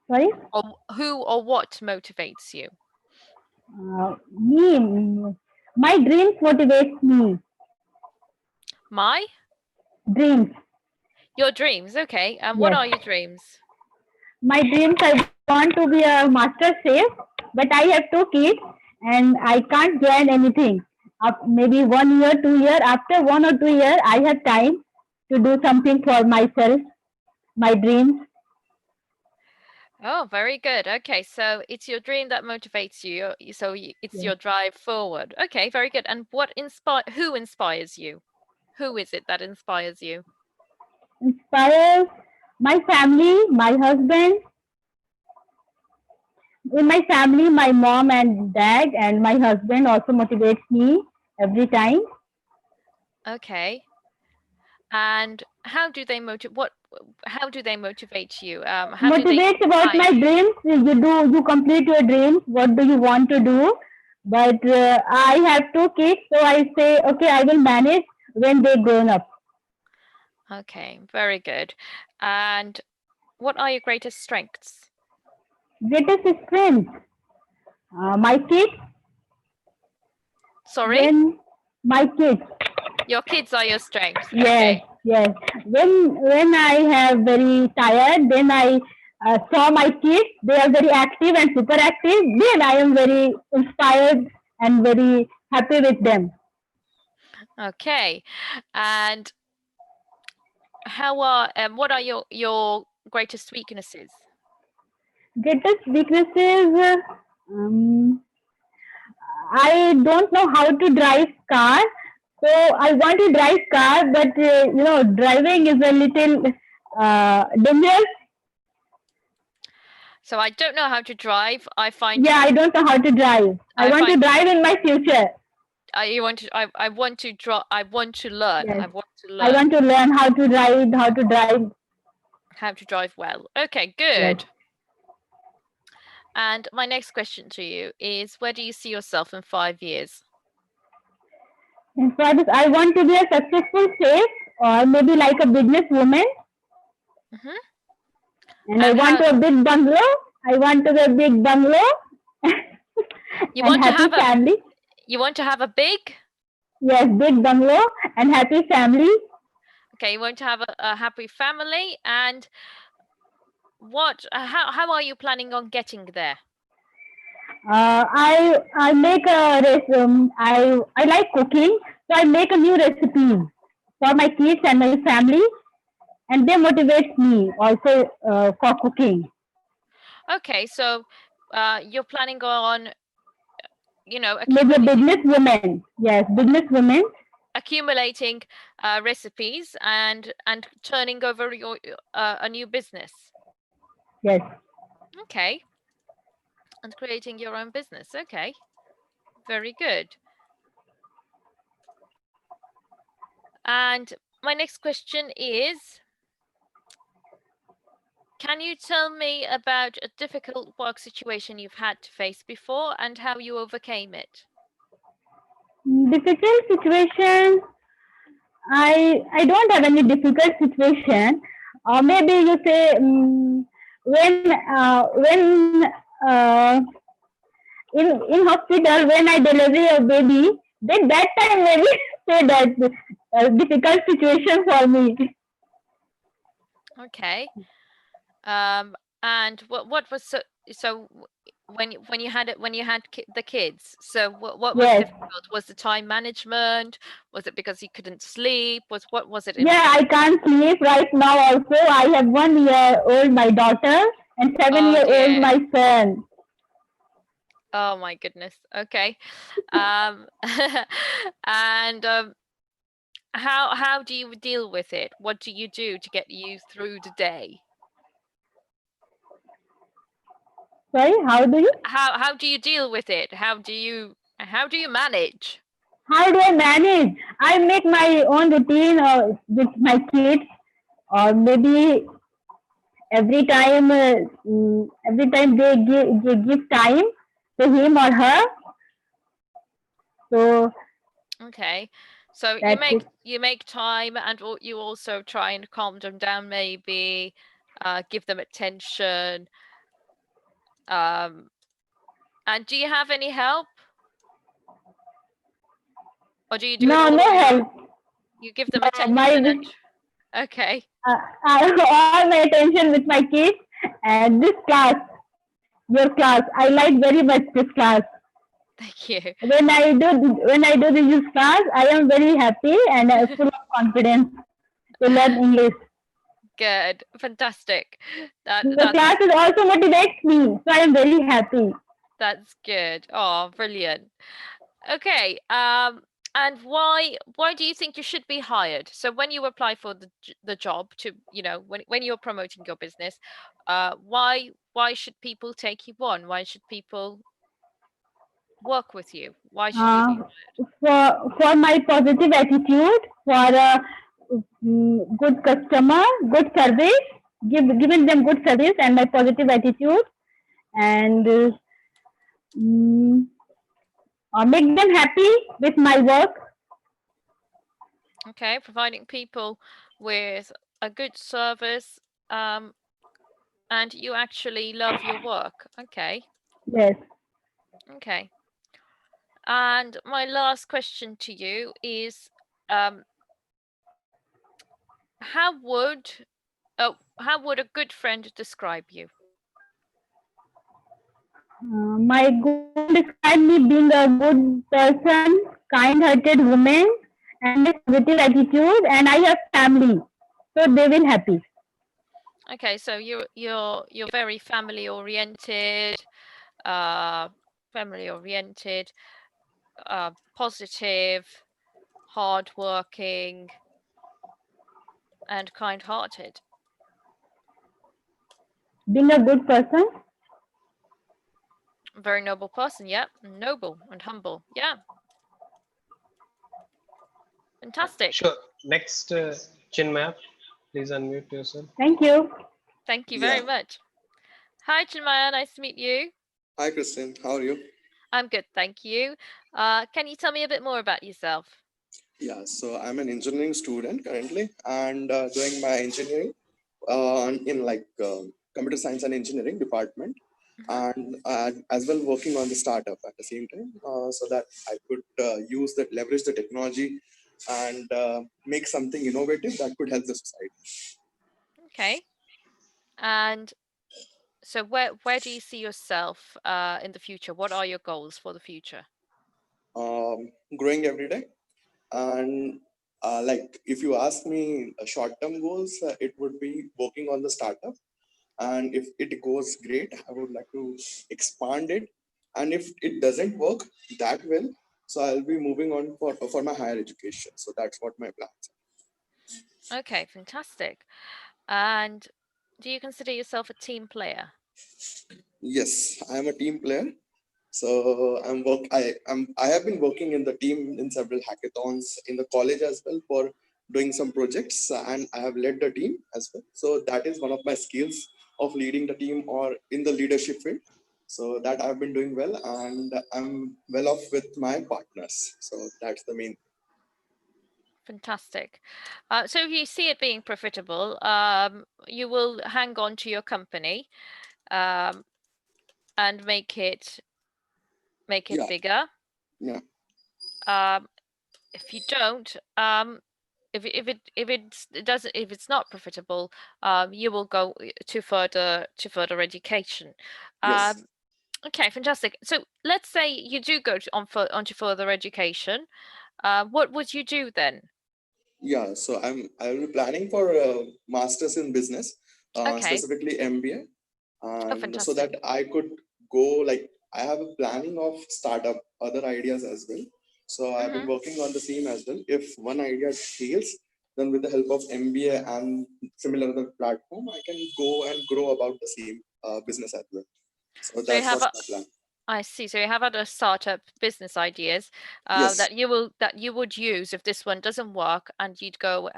Sorry? Or who or what motivates you? Me, my dreams motivates me. My? Dreams, Your dreams, okay. And what yes. are your dreams? My dreams, I want to be a master chef, but I have two kids and I can't join anything. Maybe 1 year, 2 year, after 1 or 2 year, I have time to do something for myself, my dreams. Oh, very good. Okay, so it's your dream that motivates you. So it's Yes. your drive forward. Okay, very good. And who inspires you? Who is it that inspires you? Inspires my family, my husband. In my family, my mom and dad and my husband also motivates me every time. Okay. And how do they how do they motivate you? How do they Motivates about inspire my you? dreams. You complete your dreams. What do you want to do? But I have two kids, so I say, okay, I will manage when they grown up. Okay, very good. And what are your greatest strengths? Greatest strength. My kids. Sorry? When my kids. Your kids are your strengths. Yes, Okay. yes. When I have very tired, then I saw my kids. They are very active and super active. Then I am very inspired and very happy with them. Okay. And what are your greatest weaknesses? Greatest weaknesses. Um, I don't know how to drive car. So I want to drive car, but driving is a little dangerous. So I don't know how to drive. I find Yeah, I don't know how to drive. I I want to find drive in my future. I want to draw I want to learn. Yes, I want to I learn want to learn how to ride, how to drive. how to drive well. Okay, Yes. good. And my next question to you is, where do you see yourself in 5 years? And for this, I want to be a successful chef or maybe like a business woman. Hmm. And I And want how a big bungalow. I want to be a big bungalow you and want to happy have a family. you want to have a big Yes, big bungalow and happy family. okay, you want to have a happy family, and what how are you planning on getting there? I make a I like cooking, so I make a new recipe for my kids and my family, and they motivate me also for cooking. Okay, so you're planning on, Maybe a business woman. Yes, business woman. accumulating recipes and turning over your a new business. Yes. Okay, and creating your own business. Okay, very good. And my next question is, can you tell me about a difficult work situation you've had to face before and how you overcame it? Difficult situation. I don't have any difficult situation. Or maybe you say when in hospital when I deliver a baby, then that time maybe say that difficult situation for me. Okay. And what was when you had the kids, so what was Yes. difficult? Was the time management? Was it because you couldn't sleep? What was it in Yeah, I can't sleep right now also. I have 1 year old my daughter and seven Oh year old dear. my son. Oh my goodness. Okay. Um, and how do you deal with it? What do you do to get you through the day? Sorry, How do you deal with it? How do you manage? how do I manage? I make my own routine with my kids, or maybe every time they give time to him or her. So Okay. So you that's make it. you make time, and you also try and calm them down, maybe give them attention. And do you have any help, or do you do it No, all no on your own? help. You give them No, my attention and okay. I have all my attention with my kids and this class, your class. I like very much this class. Thank you. When I do this class, I am very happy and full of confidence to learn English. Good. Fantastic. The That's classes also motivates me, so I am very happy. that's good. Oh, brilliant. Okay. And why do you think you should be hired? So when you apply for the job to, when you're promoting your business, why should people take you on? Why should people work with you? Why should you Uh, be for my positive attitude, for good customer, good service, giving them good service, and my positive attitude, and mm, make them happy with my work. okay? Providing people with a good service, and you actually love your work. Okay. Yes. Okay. And my last question to you is, um, how would how would a good friend describe you? My good friend described me being a good person, kind-hearted woman, and with positive attitude. And I have family, so they will happy. Okay, so you're very uh, family oriented, positive, hardworking, and kind-hearted. Being a good person. Very noble person, yeah. Noble and humble, yeah. Fantastic. Sure. Next, Chinmaya, please unmute yourself. Thank you. Thank you very Yeah. much. Hi, Chinmaya. Nice to meet you. Hi, Kristen. How are you? I'm good, thank you. Can you tell me a bit more about yourself? Yeah, so I'm an engineering student currently and doing my engineering in computer science and engineering department, Mhm. and as well working on the startup at the same time, so that I could leverage the technology and make something innovative that could help the society. Okay. And so where do you see yourself in the future? What are your goals for the future? Growing every day, and if you ask me short-term goals, it would be working on the startup, and if it goes great, I would like to expand it, and if it doesn't work that well, so I'll be moving on for my higher education. So that's what my plans Okay, fantastic. And do you consider yourself a team player? are. Yes, I am a team player. So I have been working in the team in several hackathons in the college as well for doing some projects, and I have led the team as well. So that is one of my skills of leading the team or in the leadership field. So that I've been doing well, and I'm well off with my partners. So that's the main. Fantastic. So if you see it being profitable, you will hang on to your company um, and make it Yeah, bigger. yeah, Um, if you don't, it doesn't, if it's not profitable, you will go to further education. yes. Um, okay, fantastic. So let's say you do go onto further education. What would you do then? Yeah, so I'll be planning for masters in business, Okay. specifically MBA, Oh, and so that fantastic. I could go, like, I have a planning of startup other ideas as well. So I've been Hmm. working on the same as well. If one idea fails, then with the help of MBA and similar other platform, I can go and grow about the same business as well. So So you that's have what's a, my plan. I see. So you have other startup business ideas Yes, that you would use if this one doesn't work, and you'd go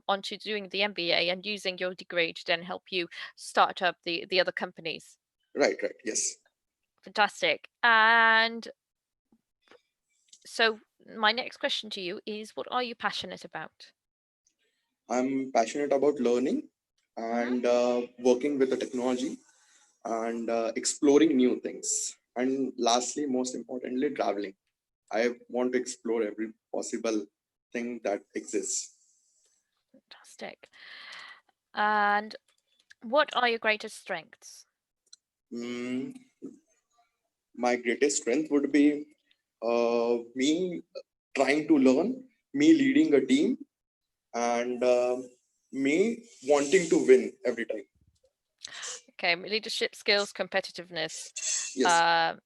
onto doing the MBA and using your degree to then help you start up the other companies. right, right. Yes, Fantastic. And so my next question to you is, what are you passionate about? I'm passionate about learning Hmm. and working with the technology, and exploring new things. And lastly, most importantly, traveling. I want to explore every possible thing that exists. Fantastic. And what are your greatest strengths? Mm, my greatest strength would be me trying to learn, me leading a team, and me wanting to win every time. Okay, leadership skills, competitiveness, Yes.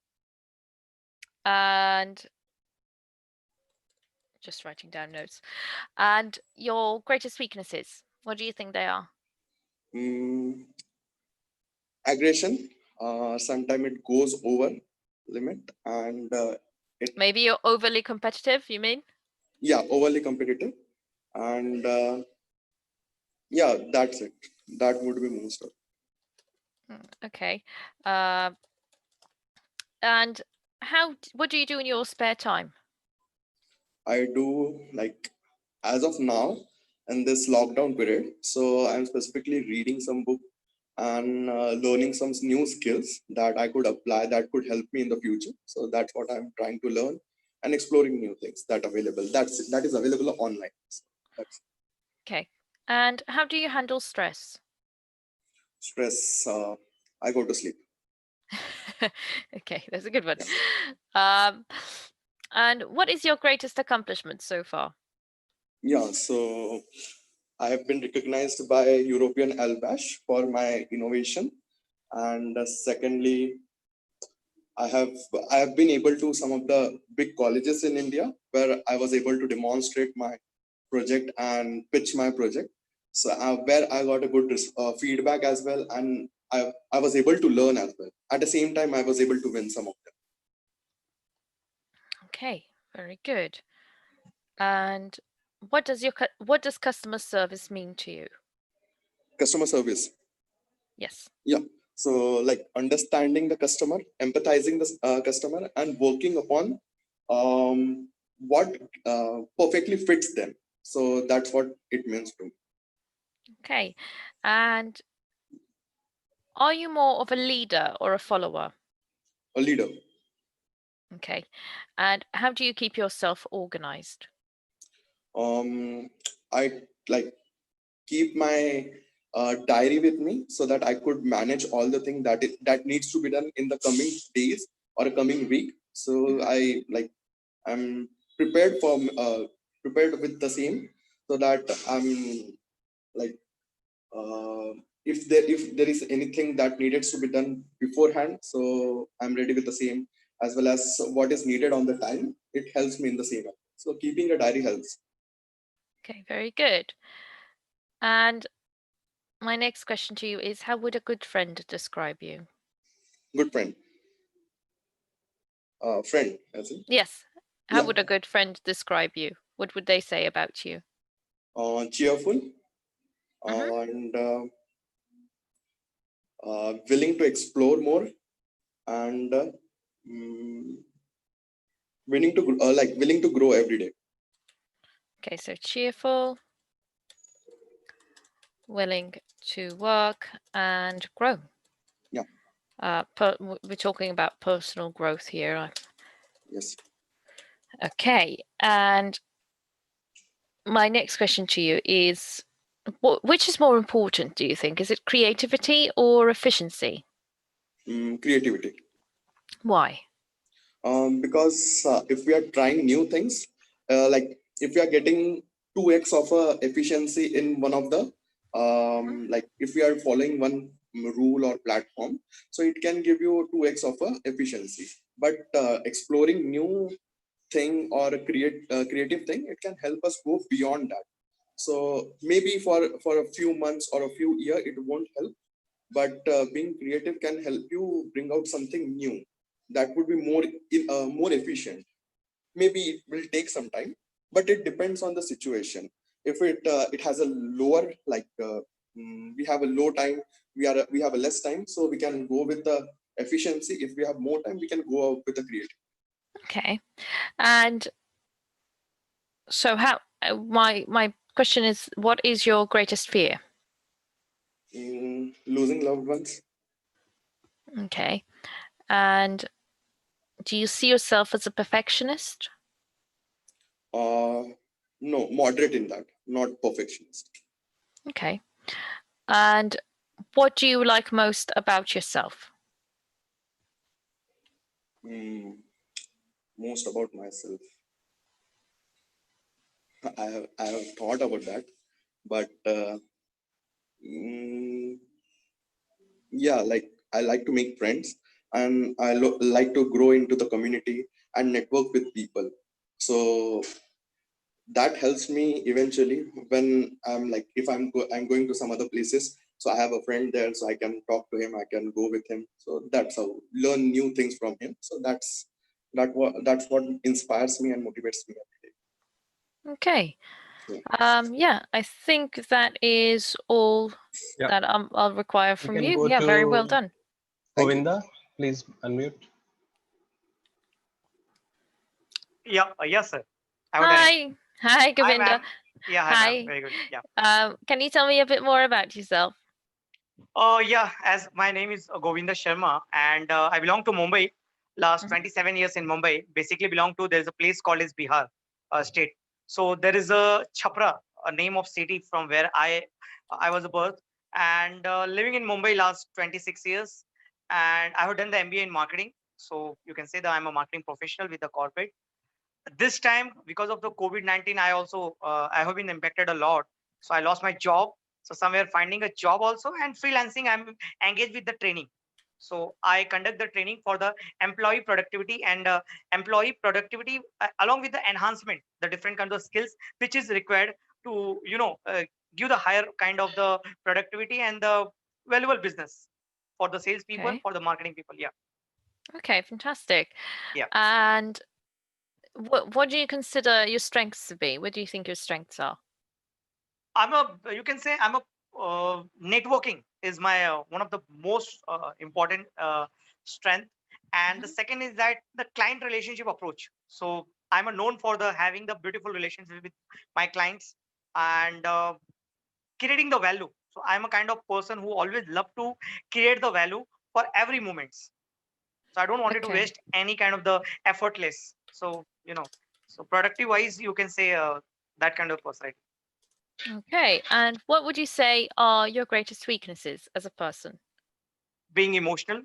and just writing down notes. And your greatest weaknesses, what do you think they are? Mm, aggression. Sometimes it goes over limit, and it Maybe you're overly competitive, you mean? yeah, overly competitive, and yeah, that's it. That would be most of. Okay. And what do you do in your spare time? I do like as of now in this lockdown period. So I'm specifically reading some book and learning some new skills that I could apply that could help me in the future. So that's what I'm trying to learn and exploring new things that available. That is available online. So that's Okay. And how do you handle stress? stress. I go to sleep. Okay, that's a good one. Yeah. And what is your greatest accomplishment so far? Yeah. So I have been recognized by European LBASH for my innovation, and secondly, I have been able to some of the big colleges in India where I was able to demonstrate my project and pitch my project. So where I got a good feedback as well, and I was able to learn as well. At the same time, I was able to win some of them. Okay, very good. And what does customer service mean to you? Customer service. Yes. Yeah. So like understanding the customer, empathizing the customer, and working upon what perfectly fits them. So that's what it means to me. Okay. And are you more of a leader or a follower? A leader. Okay. And how do you keep yourself organized? I like keep my diary with me so that I could manage all the things that needs to be done in the coming days or a coming week. So I'm prepared for prepared with the same so that I'm like if there is anything that needed to be done beforehand, so I'm ready with the same as well as what is needed on the time. It helps me in the same way. So keeping a diary helps. Okay, very good. And my next question to you is, how would a good friend describe you? Good friend. Friend, as in Yes. How yeah, would a good friend describe you? What would they say about you? cheerful Mhm. and willing to explore more and mm, willing to grow every day. Okay, so cheerful, willing to work and grow. Yeah. We're talking about personal growth here. Yes. Okay, and my next question to you is, which is more important, do you think? Is it creativity or efficiency? Creativity. Why? Because if we are trying new things, like if we are getting 2x of efficiency in one of the like if we are following one rule or platform, so it can give you 2x of efficiency. But exploring new thing or a creative thing, it can help us go beyond that. So maybe for a few months or a few years it won't help, but being creative can help you bring out something new that would be more efficient. Maybe it will take some time, but it depends on the situation. If it has a lower we have a low time, we have a less time, so we can go with the efficiency. If we have more time, we can go out with the creative. Okay, and so how? My question is, what is your greatest fear? Losing loved ones. Okay. And do you see yourself as a perfectionist? No, moderate in that, not perfectionist. Okay. And what do you like most about yourself? Most about myself. I have thought about that, but yeah, like I like to make friends, and I like to grow into the community and network with people. So that helps me eventually when I'm like, if I'm going to some other places, so I have a friend there, so I can talk to him, I can go with him, so that's how learn new things from him. So that's what inspires me and motivates me every day. Okay. Yeah. Yeah, I think that is all Yeah. that I'll require We from can you. go Yeah, very well to done. Thank you. Govinda. Please unmute. Yeah, yes, sir. I would done it. Hi. Hi, Hi, Govinda. ma'am. Yeah, hi, ma'am. Hi. Very good. Yeah. Can you tell me a bit more about yourself? Yeah, as my name is Govinda Sharma, and I belong to Mumbai. Last Mhm. 27 years in Mumbai. Basically, belong to there's a place called as Bihar state. So there is a Chhapra, a name of city from where I was birth, and living in Mumbai last 26 years. And I have done the MBA in marketing. So you can say that I'm a marketing professional with the corporate. This time, because of the COVID-19, I also I have been impacted a lot. So I lost my job. So somewhere finding a job also, and freelancing, I'm engaged with the training. So I conduct the training for the employee productivity, and employee productivity along with the enhancement, the different kinds of skills which is required to give the higher kind of the productivity and the valuable business for the sales people, Okay. for the marketing people. Yeah. Okay, fantastic. Yeah. And what do you consider your strengths to be? What do you think your strengths are? You can say I'm a networking is my one of the most important strength. And the Mhm. second is that the client relationship approach. So I'm a known for the having the beautiful relationship with my clients, and creating the value. So I'm a kind of person who always love to create the value for every moments. So I don't want it to Okay. waste any kind of the effortless. So so productive wise, you can say that kind of person. Okay. And what would you say are your greatest weaknesses as a person? Being emotional,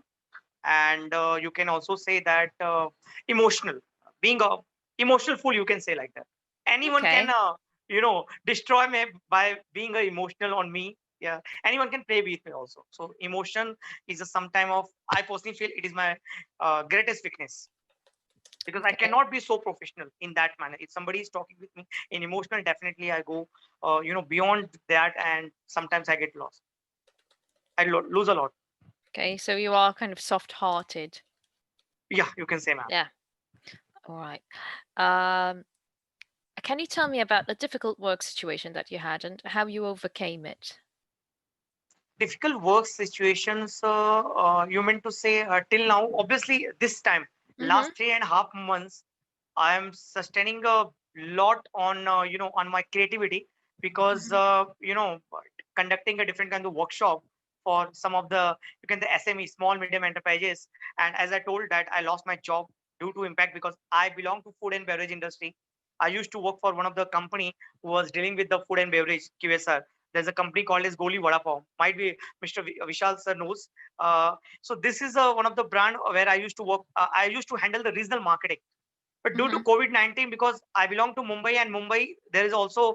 and you can also say that emotional, being a emotional fool, you can say like that. Anyone can Okay. destroy me by being emotional on me. Yeah, anyone can play with me also. So emotion is a sometime of, I personally feel it is my greatest weakness, because I Okay. cannot be so professional in that manner. If somebody is talking with me in emotional, definitely I go beyond that, and sometimes I get lost. I lose a lot. Okay. So you are kind of soft-hearted. Yeah, you can say, ma'am. Yeah. All right. Um, can you tell me about the difficult work situation that you had and how you overcame it? Difficult work situations, you meant to say till now? Obviously, this time, Mm-hmm. last 3.5 months, I am sustaining a lot on on my creativity, because Mm-hmm. conducting a different kind of workshop for some of the, you can the SME, small medium enterprises. And as I told that I lost my job due to impact, because I belong to food and beverage industry. I used to work for one of the company who was dealing with the food and beverage QSR. There's a company called as Goli Vada Pav. Might be Mr. Vishal sir knows. So this is one of the brand where I used to work. I used to handle the regional marketing. But due to Mm-hmm. COVID-19, because I belong to Mumbai, and Mumbai, there is also,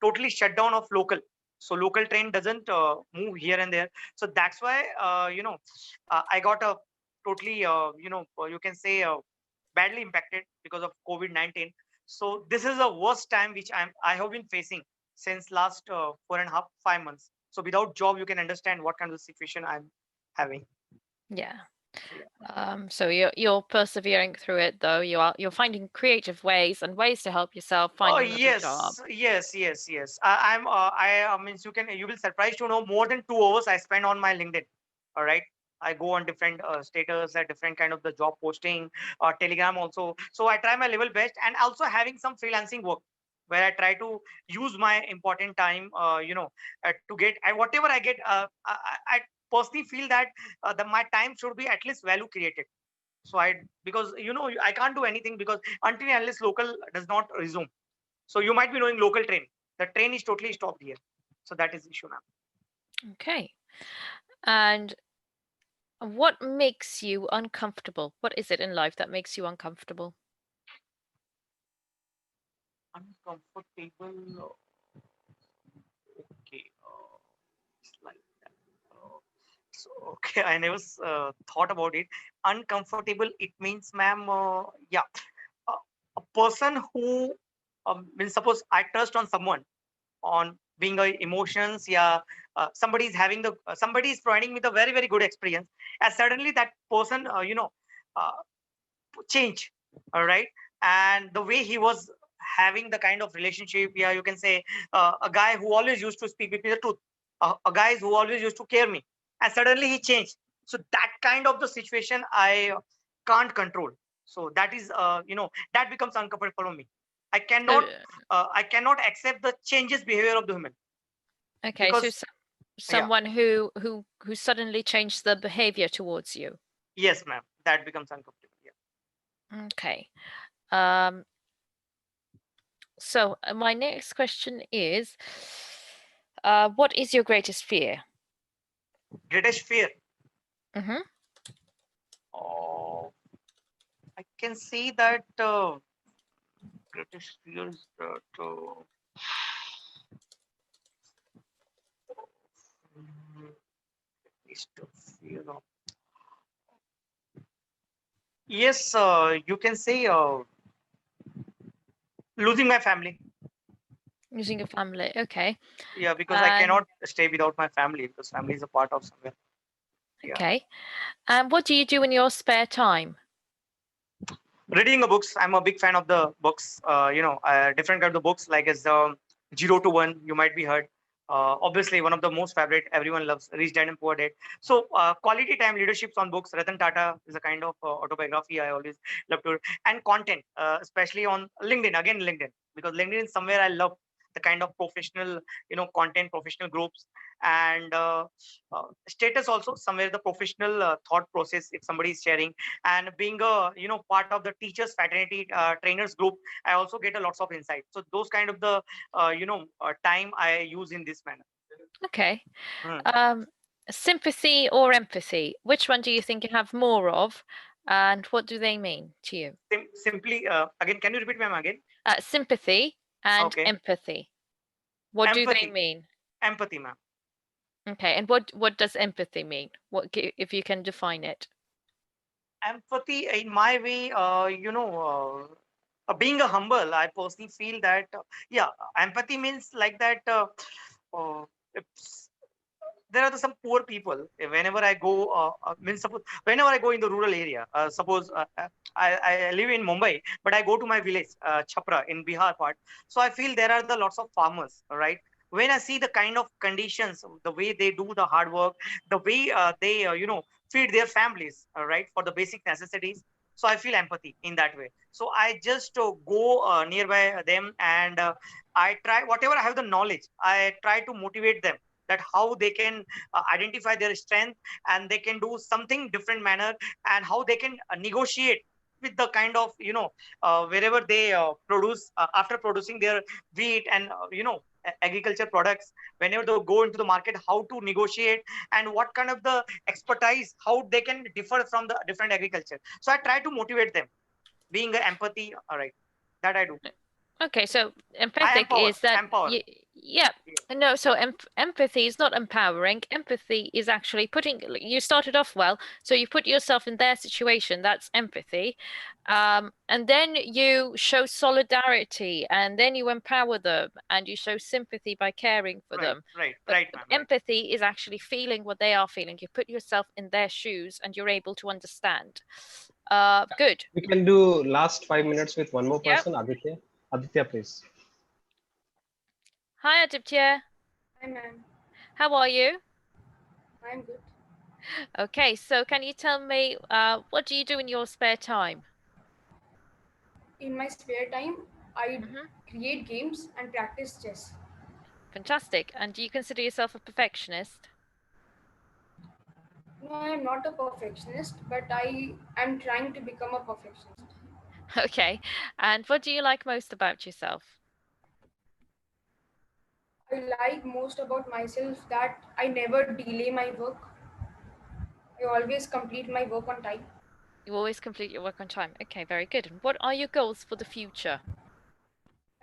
totally shutdown of local. So local train doesn't move here and there. So that's why, I got a totally, you can say badly impacted because of COVID-19. So this is the worst time which I have been facing since last 4.5, 5 months. So without job, you can understand what kind of situation I'm having. Yeah. Yeah. So you're persevering through it though. You're finding creative ways and ways to help yourself Oh find another job. yes, yes, yes, yes. I'm. I means you will surprised to know more than 2 hours I spend on my LinkedIn. All right. I go on different status at different kind of the job posting, Telegram also. So I try my level best, and also having some freelancing work where I try to use my important time, to get, and whatever I get, I personally feel that my time should be at least value created. So because I can't do anything because until and unless local does not resume. So you might be knowing local train. The train is totally stopped here. So that is the issue, ma'am. Okay. And what makes you uncomfortable? What is it in life that makes you uncomfortable? Uncomfortable. Okay. It's like that. So okay, I never thought about it. Uncomfortable. It means, ma'am. Yeah, a, a person who means suppose I trust on someone on being emotions. Yeah, somebody is having the somebody is providing me the very very good experience, and suddenly that person uh, change, all right, and the way he was having the kind of relationship, yeah, you can say a guy who always used to speak with me the truth, a guy who always used to care me, and suddenly he changed. So that kind of the situation I can't control. So that is that becomes uncomfortable for me. i So, cannot I cannot accept the changes behavior of the human okay, so because yeah, someone who suddenly changed the behavior towards you. yes ma'am, that becomes uncomfortable. Yeah. Okay. So my next question is, what is your greatest fear? Greatest fear. Mm-hmm. Oh, I can see that greatest fear is that mm, is to fear of. Yes, you can say losing my family. Using a family. Okay. Yeah, because I And cannot stay without my family because family is a part of somewhere. Yeah. okay. And what do you do in your spare time? Reading a books. I'm a big fan of the books. Different kind of the books like as 0 to 1. You might be heard. Obviously, one of the most favorite everyone loves, Rich Dad and Poor Dad. So, quality time leaderships on books. Ratan Tata is a kind of autobiography I always love to, and content, especially on LinkedIn. Again, LinkedIn, because LinkedIn is somewhere I love the kind of professional, content, professional groups, and status also somewhere the professional thought process if somebody is sharing, and being a part of the teachers fraternity trainers group, I also get a lots of insight. So those kind of the time I use in this manner. Okay. Hmm. Sympathy or empathy? Which one do you think you have more of, and what do they mean to you? Simply again, can you repeat ma'am again? Sympathy and Okay. empathy. What do they Empathy. mean? Empathy, ma'am. Okay, and what does empathy mean? If you can define it? Empathy in my way, being a humble, I personally feel that yeah, empathy means like that uh, it's, there are some poor people. Whenever I go means suppose whenever I go in the rural area, suppose I live in Mumbai, but I go to my village Chhapra in Bihar part. So I feel there are the lots of farmers, right? When I see the kind of conditions, the way they do the hard work, the way they feed their families, right, for the basic necessities. So I feel empathy in that way. So I just go nearby them, and I try whatever I have the knowledge. I try to motivate them that how they can identify their strength, and they can do something different manner, and how they can negotiate with the kind of wherever they produce after producing their wheat and agriculture products, whenever they go into the market, how to negotiate, and what kind of the expertise, how they can differ from the different agriculture. So I try to motivate them, being a empathy, all right, that I do. Okay, so I empathic is that empower. yeah. Yeah. No, so empathy is not empowering. Empathy is actually putting, you started off well, so you put yourself in their situation. That's empathy. And then you show solidarity, and then you empower them, and you show sympathy by caring for Right, them. right, But right, ma'am, right. empathy is actually feeling what they are feeling. You put yourself in their shoes, and you're able to understand. Good. We can do last 5 minutes with one more Yep. person, Aditya. Aditya, please. Hi, Aditya. Hi, ma'am. How are you? I'm good. Okay, so can you tell me what do you do in your spare time? In my spare time, I Hmm. create games and practice chess. Fantastic. And do you consider yourself a perfectionist? No, I am not a perfectionist, but I am trying to become a perfectionist. Okay. And what do you like most about yourself? I like most about myself that I never delay my work. I always complete my work on time. You always complete your work on time. Okay, very good. And what are your goals for the future?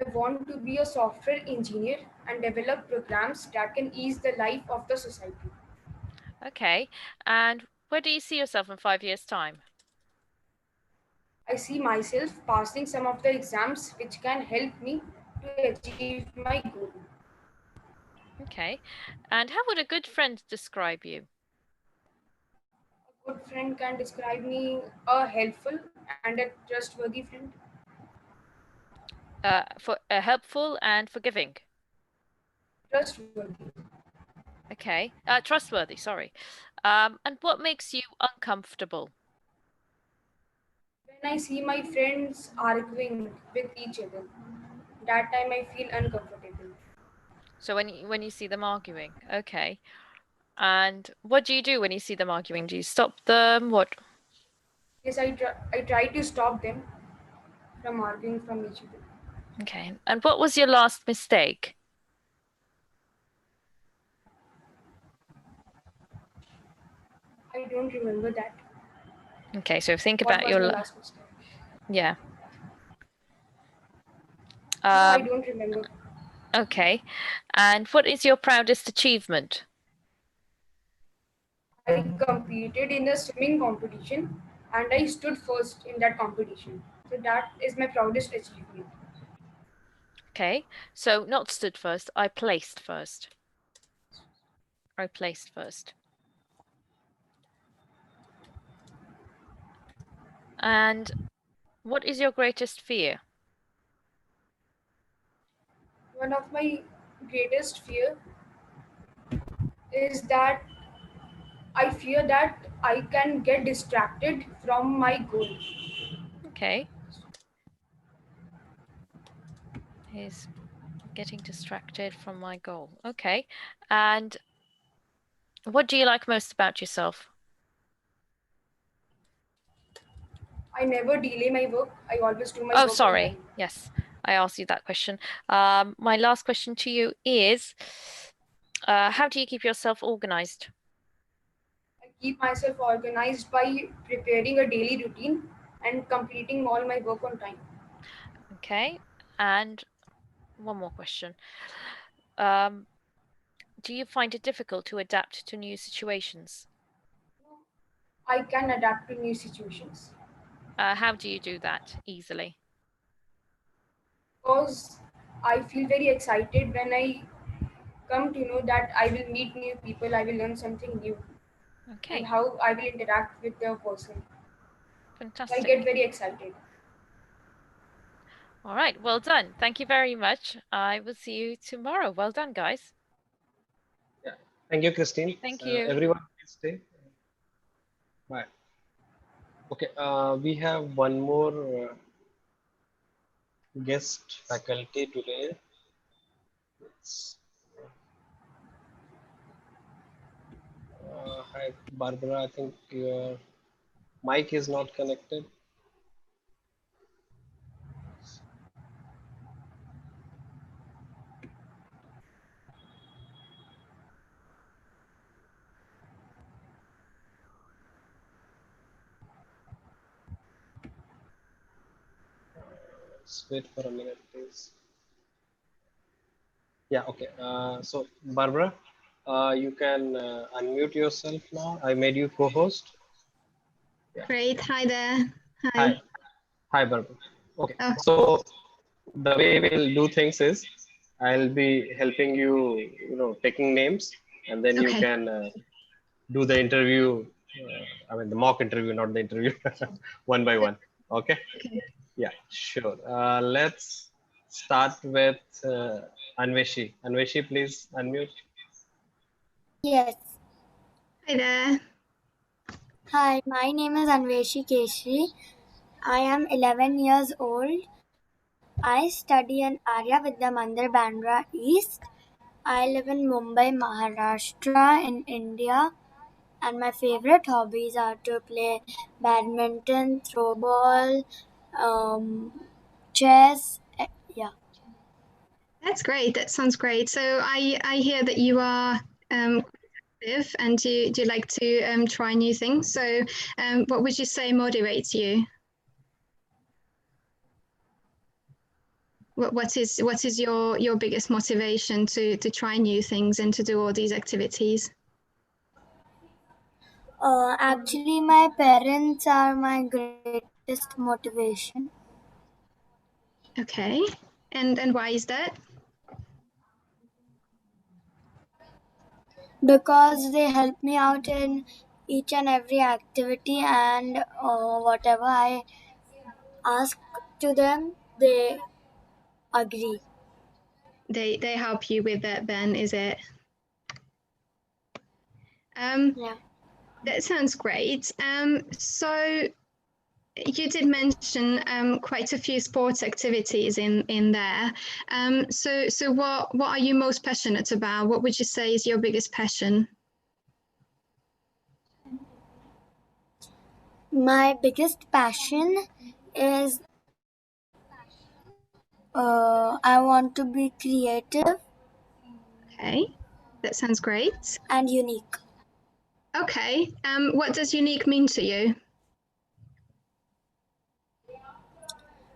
I want to be a software engineer and develop programs that can ease the life of the society. Okay. And where do you see yourself in 5 years' time? I see myself passing some of the exams which can help me to achieve my goal. Okay. And how would a good friend describe you? A good friend can describe me a helpful and a trustworthy friend. For helpful and forgiving. Trustworthy. Okay. Trustworthy, sorry. And what makes you uncomfortable? When I see my friends arguing with each other, that time I feel uncomfortable. So when you see them arguing, okay. And what do you do when you see them arguing? Do you stop them? What? Yes, I try to stop them from arguing from each other. Okay. And what was your last mistake? I don't remember that. Okay, so think What about was your my last mistake? yeah. No, I Um, don't remember. okay. And what is your proudest achievement? I competed in a swimming competition and I stood first in that competition. So that is my proudest achievement. Okay. So not stood first, I placed first. I placed first. And what is your greatest fear? One of my greatest fear is that I fear that I can get distracted from my goal. Okay. Is getting distracted from my goal. Okay. And what do you like most about yourself? I never delay my work. I always do my Oh, work on sorry. time. Yes, I asked you that question. My last question to you is, how do you keep yourself organized? I keep myself organized by preparing a daily routine and completing all my work on time. Okay. And one more question. Um, do you find it difficult to adapt to new situations? I can adapt to new situations How do you do that easily? because I feel very excited when I come to know that I will meet new people, I will learn something new, and Okay, how I will interact with the person. So I get fantastic. very excited. All right, well done. Thank you very much. I will see you tomorrow. Well done, guys. Yeah. Thank you, Christine. Thank you. Everyone, please stay. Bye. Okay. We have one more guest faculty today. It's, hi, Barbara. I think your mic is not connected. Let's wait for a minute, please. Yeah, okay. So, Barbara, you can unmute yourself now. I made you co-host. Yeah. Great. Hi there. Hi. Hi. Hi, Barbara. Okay. Oh, So, the way we'll do things is I'll be helping you, taking names, and then you okay. can do the interview. I mean, the mock interview, not the interview, one by one. Okay. Okay. Yeah, sure. Let's start with Anveshi. Anveshi, please unmute. Yes. Hi there. Hi, my name is Anveshi Keshri. I am 11 years old. I study in Arya Vidya Mandir, Bandra East. I live in Mumbai, Maharashtra in India. And my favorite hobbies are to play badminton, throw ball, chess. Yeah. That's great. That sounds great. So I hear that you are active and do you like to try new things. So what would you say motivates you? What is your biggest motivation to try new things and to do all these activities? Actually, my parents are my greatest motivation Okay. And why is that? because they help me out in each and every activity, and whatever I ask to them, they agree. They help you with that then, is it? Yeah. That sounds great. So you did mention quite a few sports activities in there. So what are you most passionate about? What would you say is your biggest passion? My biggest passion is I want to be creative Okay, that sounds great. and unique. Okay, what does unique mean to you?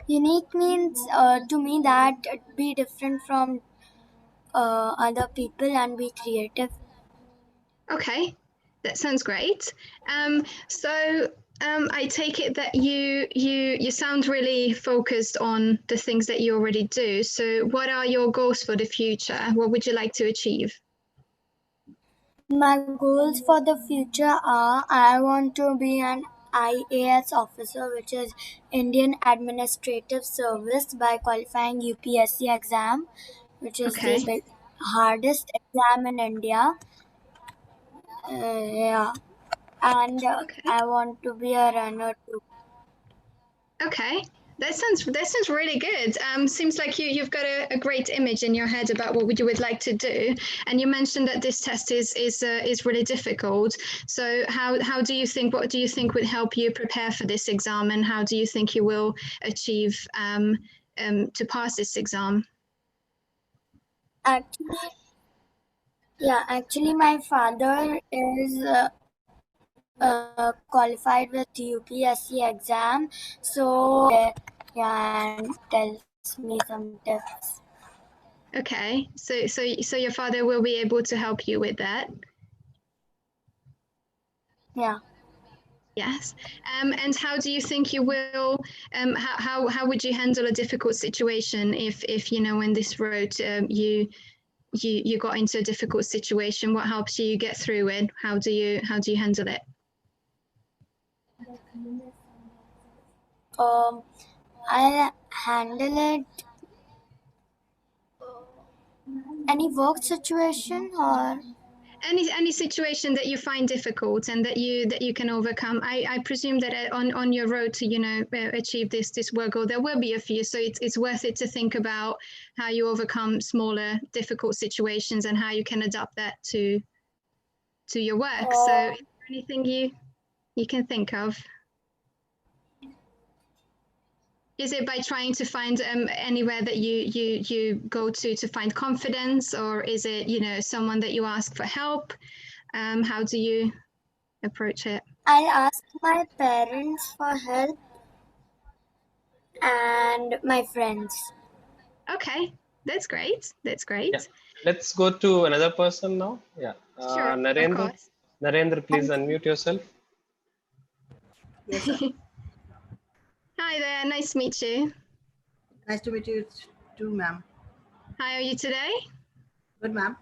Unique means to me that be different from other people and be creative. Okay, that sounds great. So I take it that you sound really focused on the things that you already do. So what are your goals for the future? What would you like to achieve? My goals for the future are I want to be an IAS officer, which is Indian Administrative Service, by qualifying UPSC exam, which is Okay. the hardest exam in India. Yeah, and Okay. I want to be a runner too. Okay. That sounds really good. Seems like you've got a great image in your head about what you would like to do, and you mentioned that this test is really difficult. So how do you think? What do you think would help you prepare for this exam, and how do you think you will achieve to pass this exam? Actually, my father is qualified with UPSC exam, so yeah, and tells me some tips. Okay. So your father will be able to help you with that. Yeah. Yes. And how do you think you will? How would you handle a difficult situation if you know in this road you got into a difficult situation? What helps you get through it? How do you handle it? I handle it any work situation or Any situation that you find difficult and that you can overcome. I presume that on your road to achieve this work goal, there will be a few. So it's worth it to think about how you overcome smaller difficult situations and how you can adapt that to your work. So is there anything you can think of? Is it by trying to find anywhere that you go to find confidence, or is it someone that you ask for help? How do you approach it? I ask my parents for help and my friends. Okay, that's great. That's great. Yeah. Let's go to another person now. Yeah. Sure, of Narendra. course. Narendra, please unmute yourself. Yes, sir. Hi there, nice to meet you. Nice to meet you too, ma'am. How are you today? Good, ma'am.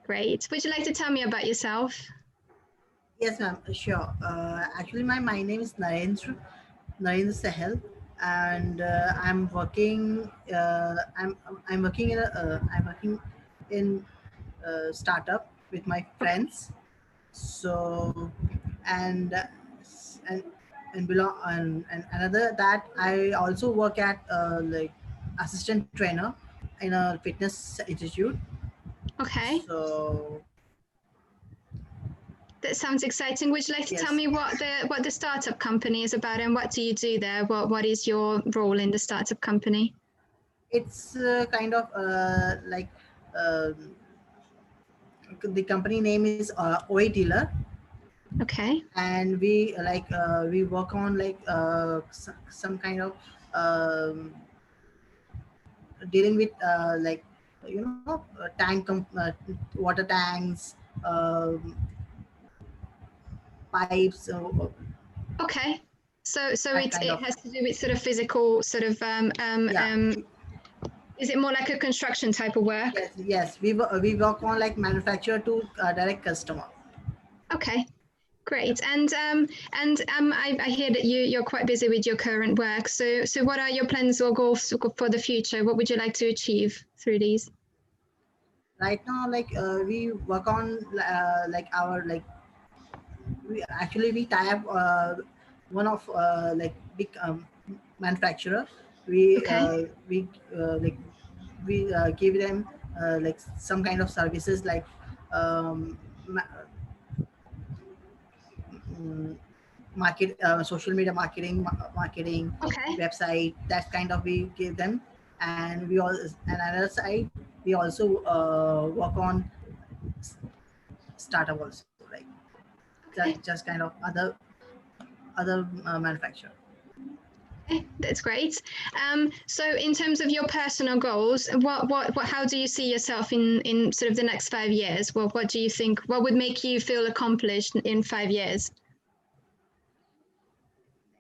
Great. Would you like to tell me about yourself? Yes, ma'am. Sure. Actually, my name is Narendra Sahel, and I'm working. I'm working in a startup with my friends. So, and and and another that I also work at like assistant trainer in a fitness institute. Okay. So That sounds exciting. Would you like to tell Yes. me what the startup company is about and what do you do there? What is your role in the startup company? It's kind of like um the company name is OA Dealer, Okay. and we work on like some kind of um, dealing with like water tanks, um, pipes, Okay. So that kind it of. has to do with sort of physical sort of Yeah. is it more like a construction type of work? Yes. We work on like manufacturer to direct customer. Okay. Great. And I hear that you're quite busy with your current work. So what are your plans or goals for the future? What would you like to achieve through these? Right now, like we work on like our like we tie up one of like big manufacturer. We Okay. like we give them like some kind of services like um, ma- mm, social media marketing, Okay. website, that kind of we give them. And we all, and another side, we also work on startup also, like Okay. just kind of other manufacturer. Okay, that's great. So in terms of your personal goals, how do you see yourself in sort of the next 5 years? What do you think? What would make you feel accomplished in 5 years?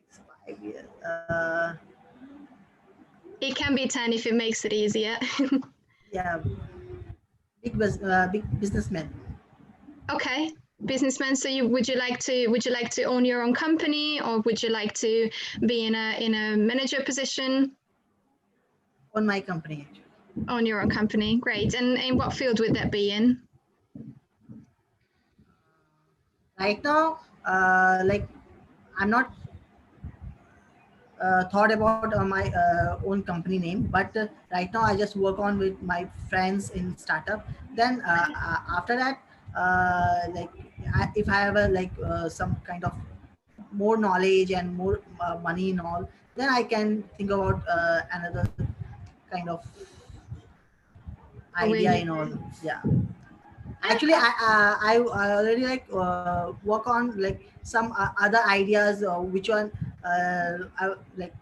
Next 5 years. It can be 10 if it makes it easier. Yeah, big businessman. Okay, businessman. So would you like to own your own company, or would you like to be in a manager position? On my company actually. Own your own company, great. And in what field would that be in? Right now, like I'm not thought about my own company name, but right now I just work on with my friends in startup. Then after that, if I have some kind of more knowledge and more money and all, then I can think about another kind of Or where idea you? and all. Yeah. Yeah, Actually, I already like work on like some other ideas, which one like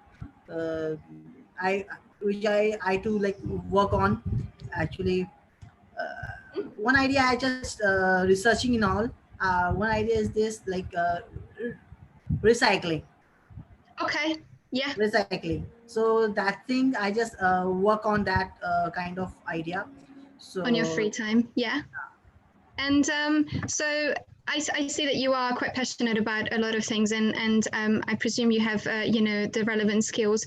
uh, I which I to like work on. Actually, one idea I just researching in all. One idea is this like recycling. okay. Yeah. Recycling. So that thing I just work on that kind of idea. On your free So time, yeah. And so I see that you are quite passionate about a lot of things, and I presume you have the relevant skills.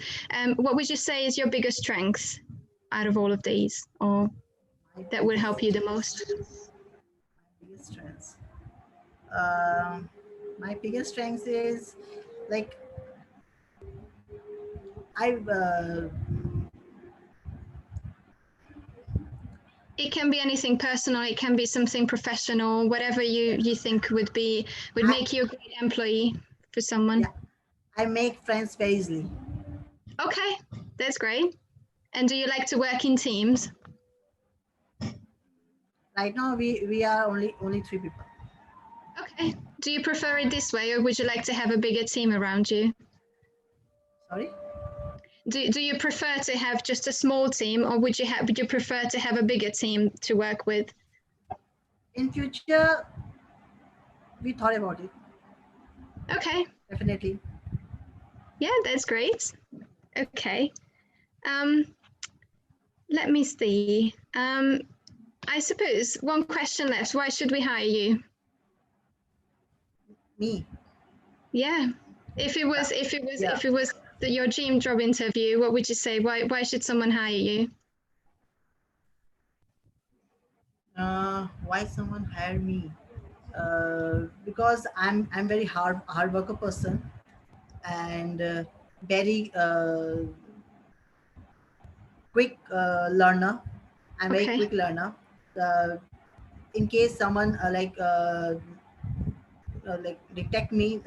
What would you say is your biggest strength out of all of these, or my that would help you the most? biggest strengths. Um, my biggest strength is like I It can be anything personal. It can be something professional. Whatever you think would I make you a great employee for someone. yeah, I make friends very easily. Okay, that's great. And do you like to work in teams? Right now we are only three people. Okay. Do you prefer it this way, or would you like to have a bigger team around you? Sorry. Do you prefer to have just a small team, or would you prefer to have a bigger team to work with? In future, we thought about it. Okay. Definitely. Yeah, that's great. Okay. Um, let me see. I suppose one question left. Why should we hire you? Me. Yeah. If it was Yeah. your dream job interview, what would you say? Why should someone hire you? Why someone hire me? Because I'm very hard worker person, and very quick learner. I'm very Okay. quick learner. Uh, in case someone detect me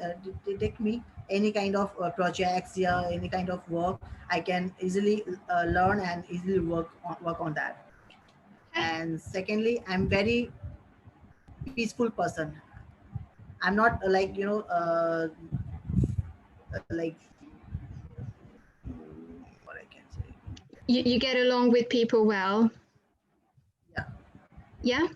any kind of projects, yeah, any kind of work. I can easily learn and easily work on that. And secondly, I'm very peaceful person. I'm not like what I can say. You get along with people well. Yeah. Yeah.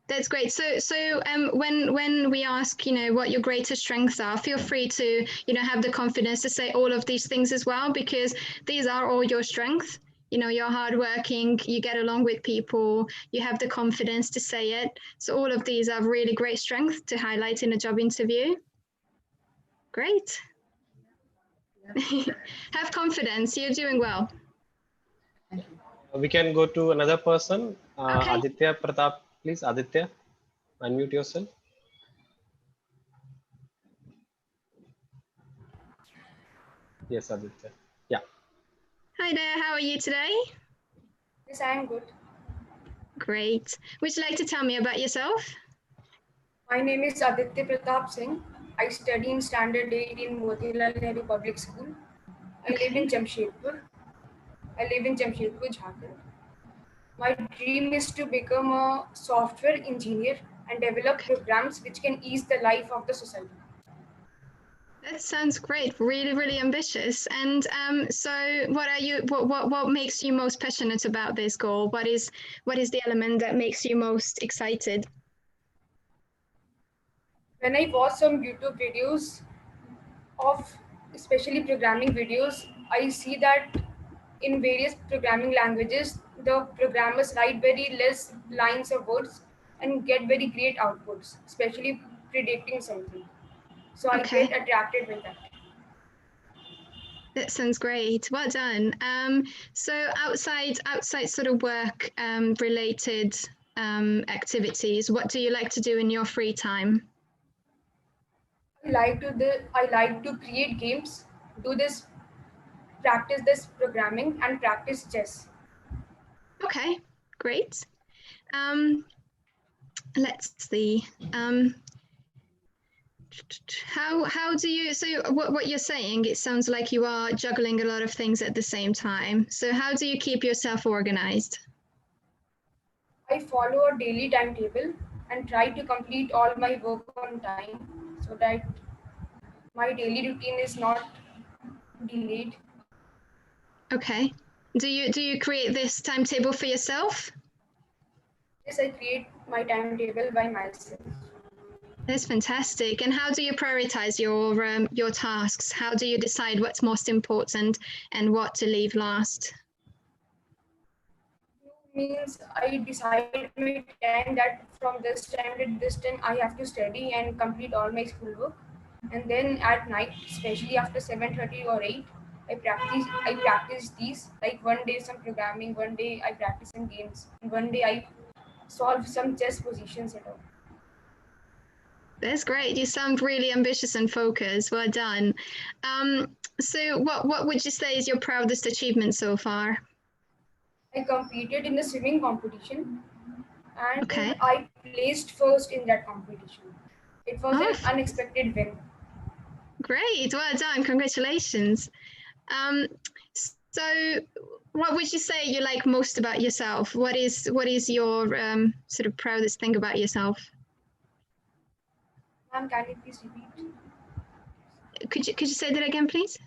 That's great. So when we ask, what your greatest strengths are, feel free to, have the confidence to say all of these things as well, because these are all your strengths. You're hardworking, you get along with people, you have the confidence to say it. So all of these are really great strengths to highlight in a job interview. Great. Have confidence. You're doing well. We can go to another person. Okay. Aditya Pratap, please. Aditya, unmute yourself. Yes, Aditya. Yeah. Hi there. How are you today? Yes, I am good. Great. Would you like to tell me about yourself? My name is Aditya Pratap Singh. I study in Standard 8 in Motilal Nehru Public School. I live in Jamshedpur. Jharkhand. My dream is to become a software engineer and develop programs which can ease the life of the society. That sounds great. Really, really ambitious. And so, what makes you most passionate about this goal? What is the element that makes you most excited? When I watch some YouTube videos of especially programming videos, I see that in various programming languages, the programmers write very less lines of words and get very great outputs, especially predicting something. So I Okay. get attracted with that. That sounds great. Well done. So outside sort of work related activities, what do you like to do in your free time? I like to create games, practice this programming, and practice chess. Okay, great. Let's see. How do you, so what you're saying, it sounds like you are juggling a lot of things at the same time. So how do you keep yourself organized? I follow a daily timetable and try to complete all my work on time so that my daily routine is not delayed. Okay. Do you create this timetable for yourself? Yes, I create my timetable by myself. That's fantastic. And how do you prioritize your tasks? How do you decide what's most important and what to leave last? Means I decide my time that from this time to this time I have to study and complete all my schoolwork, and then at night, especially after 7:30 or 8, I practice these, like one day some programming, one day I practice some games, and one day I solve some chess positions at all. That's great. You sound really ambitious and focused. Well done. So what would you say is your proudest achievement so far? I competed in the swimming competition, and Okay. I placed first in that competition. It was Oh, an unexpected win. great. Well done. Congratulations. So what would you say you like most about yourself? What is your sort of proudest thing about yourself? Ma'am, can you please repeat? Could you say that again, please?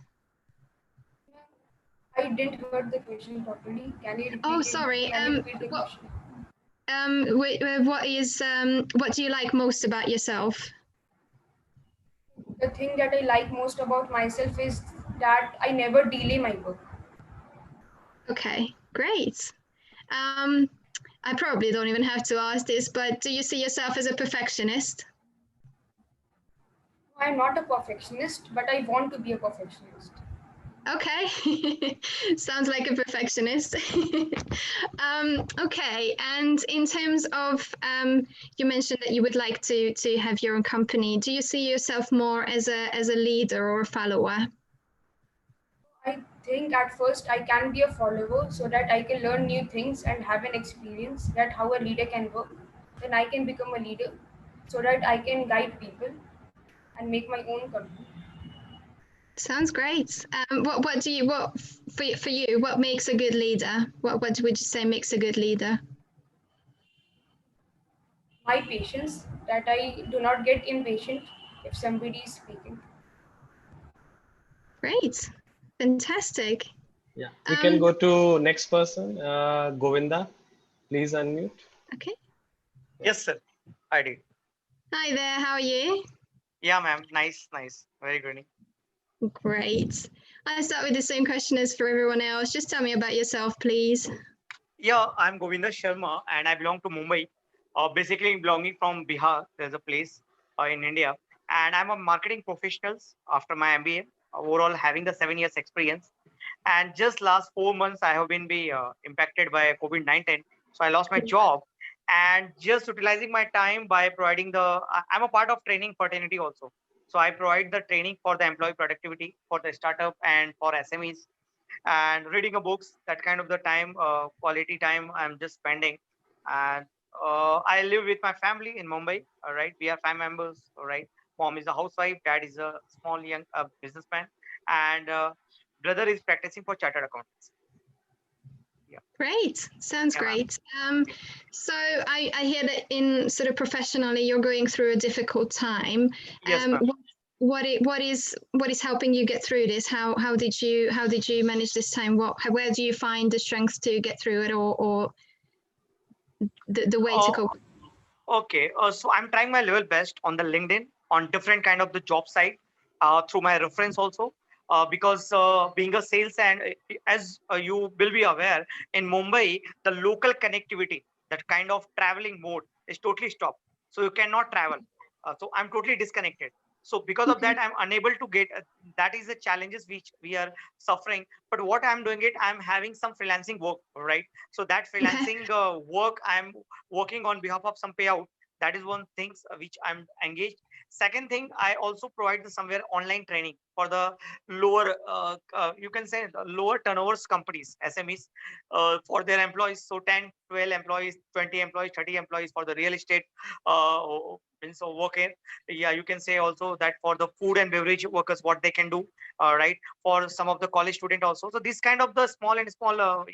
I didn't heard the question properly. Can you repeat? Oh, sorry. Can you repeat the question? What do you like most about yourself? The thing that I like most about myself is that I never delay my work. Okay, great. I probably don't even have to ask this, but do you see yourself as a perfectionist? I'm not a perfectionist, but I want to be a perfectionist. Okay, sounds like a perfectionist. Okay, and in terms of, you mentioned that you would like to have your own company. Do you see yourself more as a leader or a follower? I think at first I can be a follower so that I can learn new things and have an experience that how a leader can work. Then I can become a leader so that I can guide people. and make my own company. Sounds great. What do you for you? What makes a good leader? What would you say makes a good leader? My patience, that I do not get impatient if somebody is speaking. Great, fantastic. Yeah, we can go to next person. Govinda, please unmute. Okay. Yes, sir. I did. Hi there. How are you? Yeah, ma'am. Nice, nice. Very good. Great. I start with the same question as for everyone else. Just tell me about yourself, please. Yeah, I'm Govinda Sharma and I belong to Mumbai. Basically belonging from Bihar. There's a place in India. And I'm a marketing professional after my MBA. Overall, having the 7 years experience. And just last 4 months, I have been impacted by COVID-19. So I lost my job and just utilizing my time by providing I'm a part of training fraternity also. So I provide the training for the employee productivity for the startup and for SMEs and reading a books, that kind of the time, quality time I'm just spending. And I live with my family in Mumbai. All right. We are 5 members. All right. Mom is a housewife. Dad is a small young businessman. And brother is practicing for chartered accountants. Yeah. Great. Sounds Yeah, ma'am. great. So I hear that in sort of professionally, you're going through a difficult time. Yes, ma'am. What is helping you get through this? How did you manage this time? Where do you find the strength to get through it, or the way to cope? Okay, so I'm trying my level best on the LinkedIn on different kind of the job site through my reference also. Because being a sales and as you will be aware, in Mumbai, the local connectivity, that kind of traveling mode is totally stopped. So you cannot travel. So I'm totally disconnected. So because of that, I'm unable to get, that is the challenges which we are suffering. But what I'm doing it, I'm having some freelancing work, right? So that freelancing work, I'm working on behalf of some payout. That is one thing which I'm engaged. Second thing, I also provide the somewhere online training for the lower, you can say the lower turnovers companies, SMEs, for their employees. So 10, 12 employees, 20 employees, 30 employees for the real estate means of working. Yeah, you can say also that for the food and beverage workers, what they can do, right? For some of the college student also. So this kind of the small and small,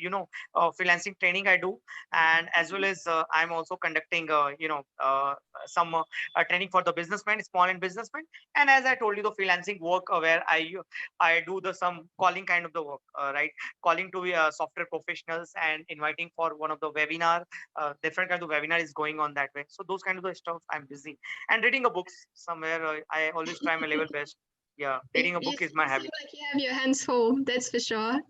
freelancing training I do. And as well as I'm also conducting, some training for the businessmen, small and businessmen. And as I told you, the freelancing work where I do the some calling kind of the work, right? Calling to software professionals and inviting for one of the webinar, different kind of webinar is going on that way. So those kind of the stuff I'm busy and reading a books somewhere. I always try my level best. Yeah, reading a book is my You habit. seem like you have your hands full. That's for sure.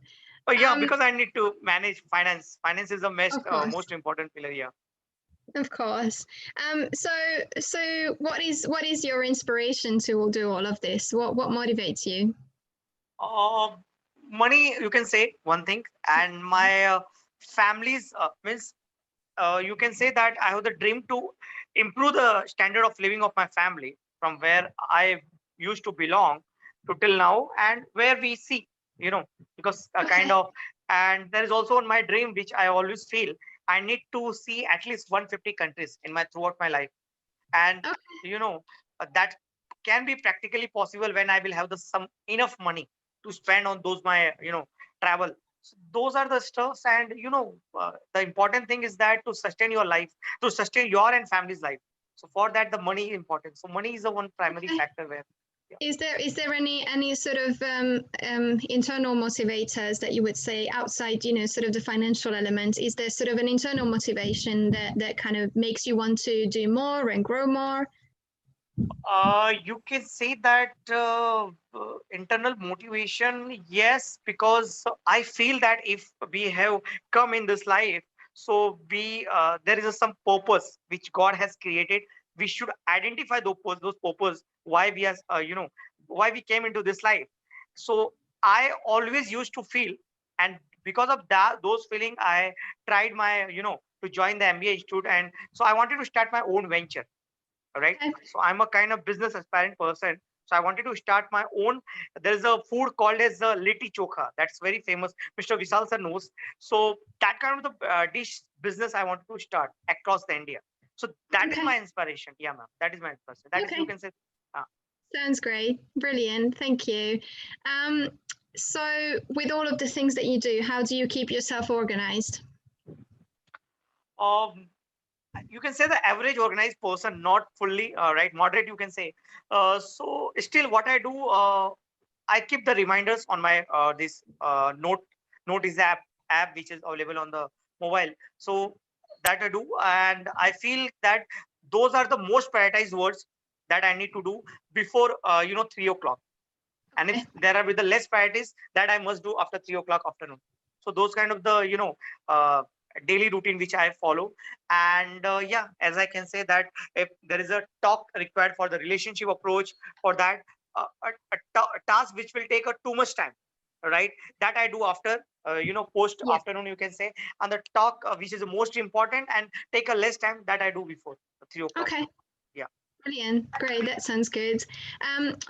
Oh yeah, because I need to manage finance. Finance is the Of course. most important pillar here. Of course. So what is your inspiration to do all of this? What motivates you? Money, you can say one thing, and my family's means you can say that I have the dream to improve the standard of living of my family from where I used to belong to till now, and where we see, because kind of, and there is also my dream which I always feel I need to see at least 150 countries in my throughout my life. And that can be practically possible when I will have the some enough money to spend on those my travel. So those are the stuffs. And the important thing is that to sustain your life, to sustain your and family's life. So for that the money is important. So money is the one primary factor where Is there any sort of internal motivators that you would say outside, sort of the financial element? Is there sort of an internal motivation that kind of makes you want to do more and grow more? You can say that internal motivation, yes, because I feel that if we have come in this life, so we there is some purpose which God has created. We should identify those purpose why we are why we came into this life. So I always used to feel, and because of that those feeling, I tried my to join the MBA institute, and so I wanted to start my own venture. Right. Okay. So I'm a kind of business aspirant person. So I wanted to start my own. There is a food called as the Liti Chokha. That's very famous. Mr. Vishal sir knows. So that kind of the dish business I wanted to start across the India. So that is Okay. my inspiration. Yeah, ma'am. That is my inspiration. That is, you Okay. can say. Sounds great. Brilliant. Thank you. So with all of the things that you do, how do you keep yourself organized? You can say the average organized person, not fully right, moderate, you can say. So still what I do, I keep the reminders on my this notice app which is available on the mobile. So that I do, and I feel that those are the most prioritized words that I need to do before 3 o'clock. And if there are with the less priorities that I must do after 3 o'clock afternoon. So those kind of the uh, daily routine which I follow. And yeah, as I can say that if there is a talk required for the relationship approach, for that a task which will take too much time, right, that I do after post Yeah. afternoon, you can say. And the talk which is the most important and take a less time, that I do before 3 o'clock. Okay. Yeah. Brilliant. Great. That sounds good.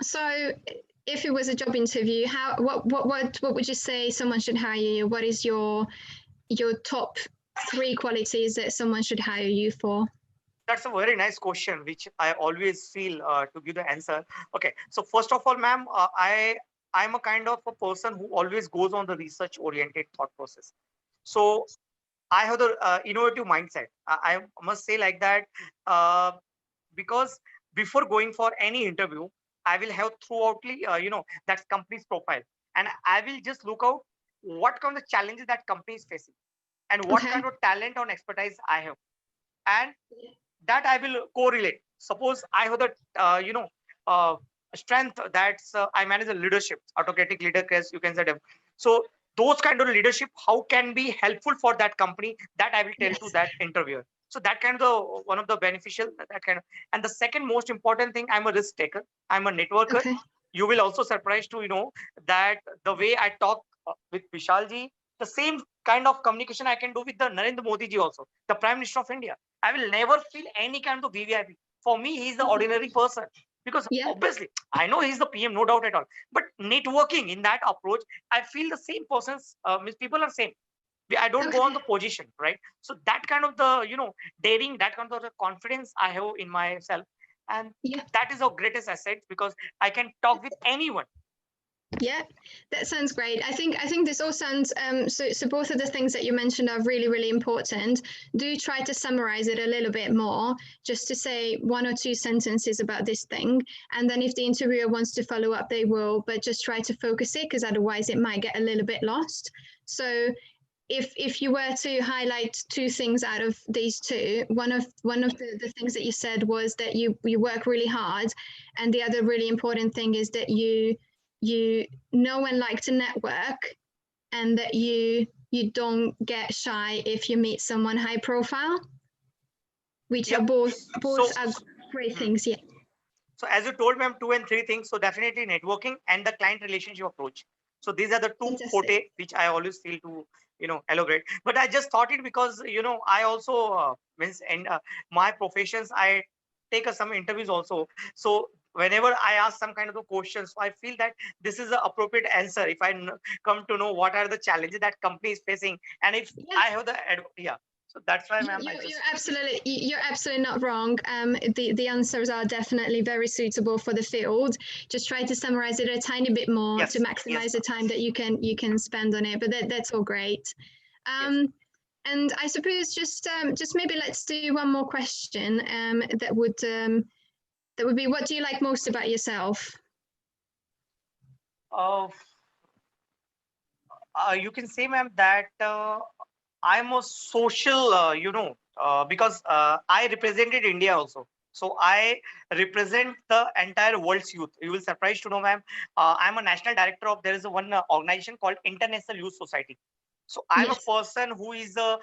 So if it was a job interview, what would you say someone should hire you? What is your top 3 qualities that someone should hire you for? That's a very nice question, which I always feel to give the answer. Okay, so first of all, ma'am, I'm a kind of a person who always goes on the research-oriented thought process. So I have the innovative mindset. I must say like that, uh, because before going for any interview, I will have throughoutly that company's profile, and I will just look out what kind of challenges that company is facing, and what Okay. kind of talent or expertise I have, and that I will correlate. Suppose I have the uh, strength that's I manage the leadership, autocratic leader, as you can say them. So those kind of leadership, how can be helpful for that company, that I will tell to that interviewer. So that kind of the one of the beneficial, that kind of. And the second most important thing, I'm a risk taker. I'm a networker. Okay. You will also surprised to that the way I talk with Vishalji, the same kind of communication I can do with the Narendra Modi ji also, the Prime Minister of India. I will never feel any kind of VVIP. For me, he's the ordinary person. Because Yeah. obviously, I know he's the PM, no doubt at all. But networking in that approach, I feel the same persons, means people are same. I don't go on the position, right? So that kind of the, daring, that kind of the confidence I have in myself. And Yeah. that is our greatest asset, because I can talk with anyone. Yeah, that sounds great. I think this all sounds so both of the things that you mentioned are really important. Do try to summarize it a little bit more, just to say 1 or 2 sentences about this thing, and then if the interviewer wants to follow up, they will, but just try to focus it, because otherwise it might get a little bit lost. So if you were to highlight 2 things out of these 2, one of the things that you said was that you work really hard, and the other really important thing is that you know and like to network, and that you don't get shy if you meet someone high profile, which are both are great things. Yeah. So as you told me, I'm 2 and 3 things. So definitely networking and the client relationship approach. So these are the 2 forte which I always feel to elaborate. But I just thought it because I also means in my professions, I take some interviews also. So whenever I ask some kind of a question, so I feel that this is the appropriate answer if I come to know what are the challenges that company is facing, and if I have the So that's why, ma'am, you're absolutely not wrong. The answers are definitely very suitable for the field. Just try to summarize it a tiny bit more to maximize the time that you can spend on it. But that's all great. And I suppose just maybe let's do one more question. That would be, what do you like most about yourself? You can say, ma'am, that I'm a social, because I represented India also. So I represent the entire world's youth. You will surprised to know, ma'am, I'm a national director of, there is one organization called International Youth Society. So I'm a person who is a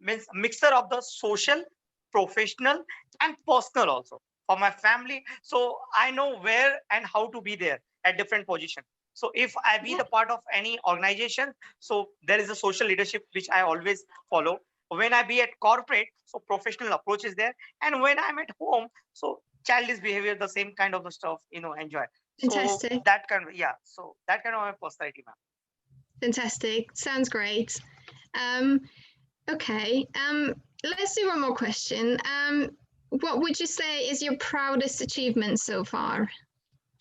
means mixer of the social, professional, and personal also for my family. So I know where and how to be there at different positions. So if I be the part of any organization, so there is a social leadership which I always follow. When I be at corporate, so professional approach is there. And when I'm at home, so childish behavior, the same kind of the stuff, enjoy. Fantastic. So that kind of, so that kind of my personality, ma'am. Fantastic. Sounds great. Okay. Let's do one more question. What would you say is your proudest achievement so far?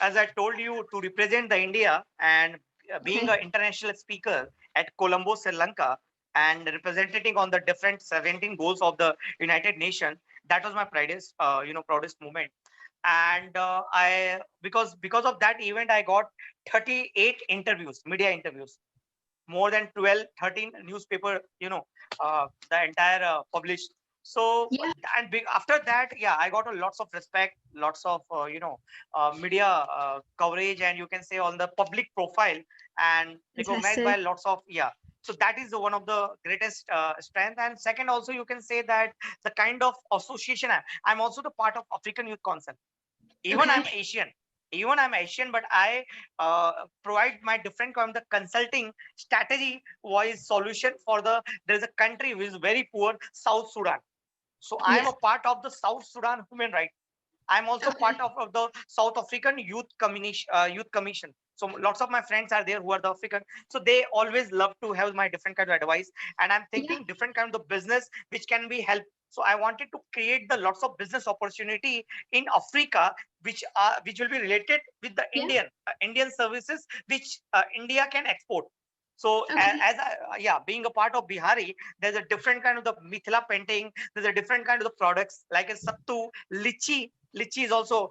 as I told you, to represent the India and being Okay. an international speaker at Colombo, Sri Lanka, and representing on the different 17 goals of the United Nations. That was my proudest, proudest moment. And I because of that event, I got 38 interviews, media interviews, more than 12, 13 newspaper, the entire published. So Yeah. and after that, yeah, I got a lots of respect, lots of media coverage, and you can say on the public profile, and recognized by Fantastic. lots of, yeah. So that is one of the greatest strength. And second, also you can say that the kind of association I'm also the part of African Youth Council. even Okay. i'm asian even I'm Asian, but I provide my different kind of consulting strategy wise solution for there's a country which is very poor, South Sudan. So I am Yeah. a part of the South Sudan human rights. I'm also Okay. part of the South African Youth Commission. So lots of my friends are there who are the African. So they always love to have my different kind of advice. And I'm Yeah. thinking different kind of business which can be helped. So I wanted to create the lots of business opportunity in Africa, which will be related with the Yeah. Indian services which India can export. So Okay. yeah, being a part of Bihari, there's a different kind of the Mithila painting. There's a different kind of the products like a sattu, lychee. Lychee is also,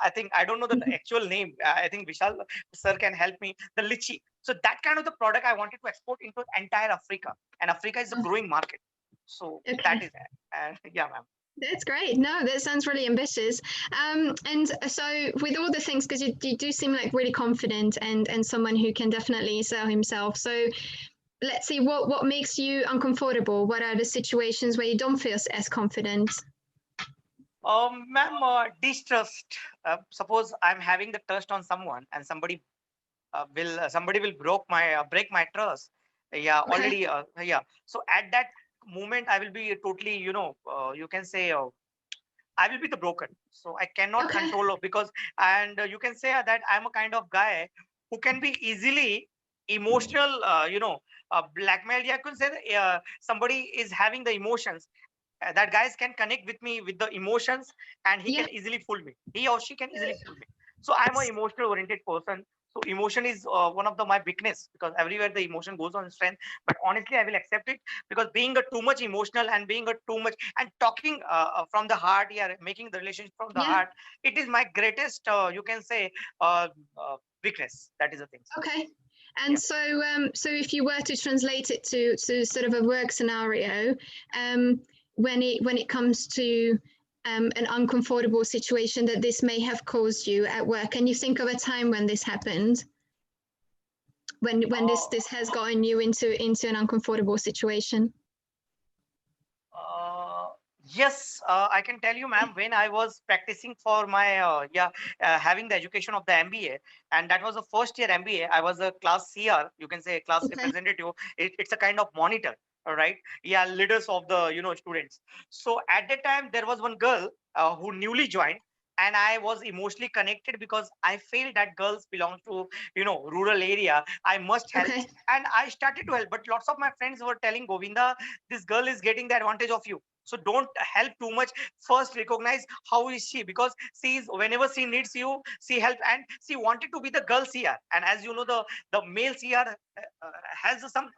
I think, I don't know the actual name. I think Vishal sir can help me. The lychee. So that kind of the product I wanted to export into entire Africa, and Africa is a growing market. So that Okay. is, yeah, ma'am. That's great. No, that sounds really ambitious. And so with all the things, because you do seem like really confident and someone who can definitely sell himself. So let's see, what makes you uncomfortable? What are the situations where you don't feel as confident? Ma'am, distrust. Suppose I'm having the trust on someone, and somebody will break my trust. Yeah, Okay. already. Yeah. So at that moment, I will be totally, you can say, I will be the broken. So I cannot Okay. control because, and you can say that I'm a kind of guy who can be easily emotional, blackmailed. Yeah, I could say that, somebody is having the emotions. That guys can connect with me with the emotions, and he Yeah. can easily fool me. He or she can easily fool me. So I'm an emotional oriented person. So emotion is one of my weakness, because everywhere the emotion goes on strength. But honestly, I will accept it, because being a too much emotional and being a too much and talking from the heart, yeah, making the relationship from the Yeah. heart, it is my greatest, you can say, weakness. That is the thing. Okay. Yeah. And so if you were to translate it to sort of a work scenario, when it comes to an uncomfortable situation that this may have caused you at work, can you think of a time when this happened? When this has gotten you into an uncomfortable situation? Uh, yes, I can tell you, ma'am, when I was practicing for my, having the education of the MBA, and that was the first year MBA, I was a class CR, you can say class Okay. representative. It's a kind of monitor, all right? Yeah, leaders of the, students. So at that time, there was one girl who newly joined, and I was emotionally connected because I feel that girls belong to, rural area. I must help. Okay. And I started to help, but lots of my friends were telling Govinda, this girl is getting the advantage of you, so don't help too much. First recognize how is she, because she is, whenever she needs you, she help. And she wanted to be the girl CR, and as you know, the male CR has some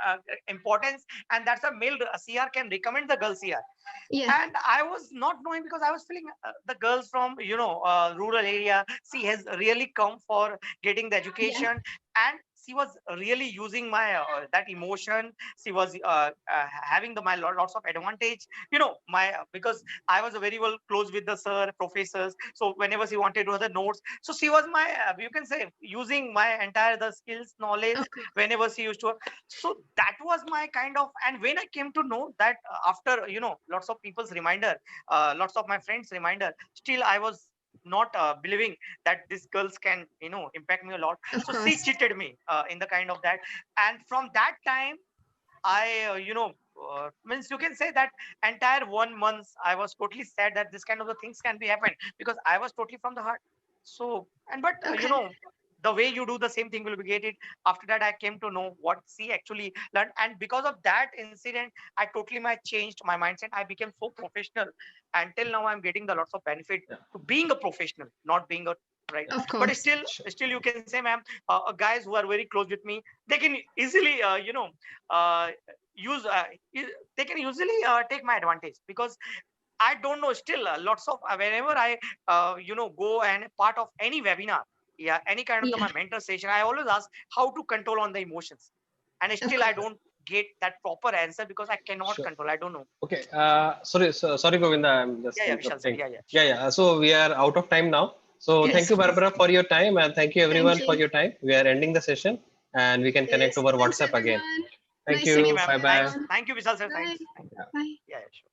importance, and that's a male CR can recommend the girl CR. Yeah. And I was not knowing, because I was feeling the girls from rural area, she has really come for getting the Yeah. education, and she was really using my that emotion. She was having my lots of advantage, my because I was very well close with the sir professors. So whenever she wanted to have the notes, so she was my, you can say, using my entire the skills knowledge Of course. whenever she used to. So that was my kind of. And when I came to know that, after lots of people's reminder, lots of my friends reminder, still I was not believing that these girls can impact me a lot. Of So she course. cheated me in the kind of that. And from that time, I means you can say that entire 1 month I was totally sad that this kind of the things can be happened, because I was totally from the heart. So, and but Okay. the way you do the same thing will be get it. After that, I came to know what she actually learned, and because of that incident, I totally changed my mindset. I became so professional, and till now I'm getting the lots of benefit to being a professional, not being a right? Of But course. still you can say, ma'am, guys who are very close with me, they can easily, use, they can usually take my advantage, because I don't know, still lots of, whenever I, go and part of any webinar, yeah, any kind of my mentor session, I always ask how to control on the emotions. And still I don't get that proper answer, because I cannot control. I don't know. Okay. Sorry, Govinda. I'm just Yeah, Vishal sir. interrupting. Yeah. Yeah. So we are out of time now. So Yes. thank you, Barbara, for your time, and thank you everyone for you. your time. We are ending the session, and we can connect Yes. over Thanks, WhatsApp again. everyone. Thank Nice to meet you. Thank you, ma'am. Bye bye. Thanks. Thank you, Vishal sir. Bye. Thanks. Bye. Yeah, sure.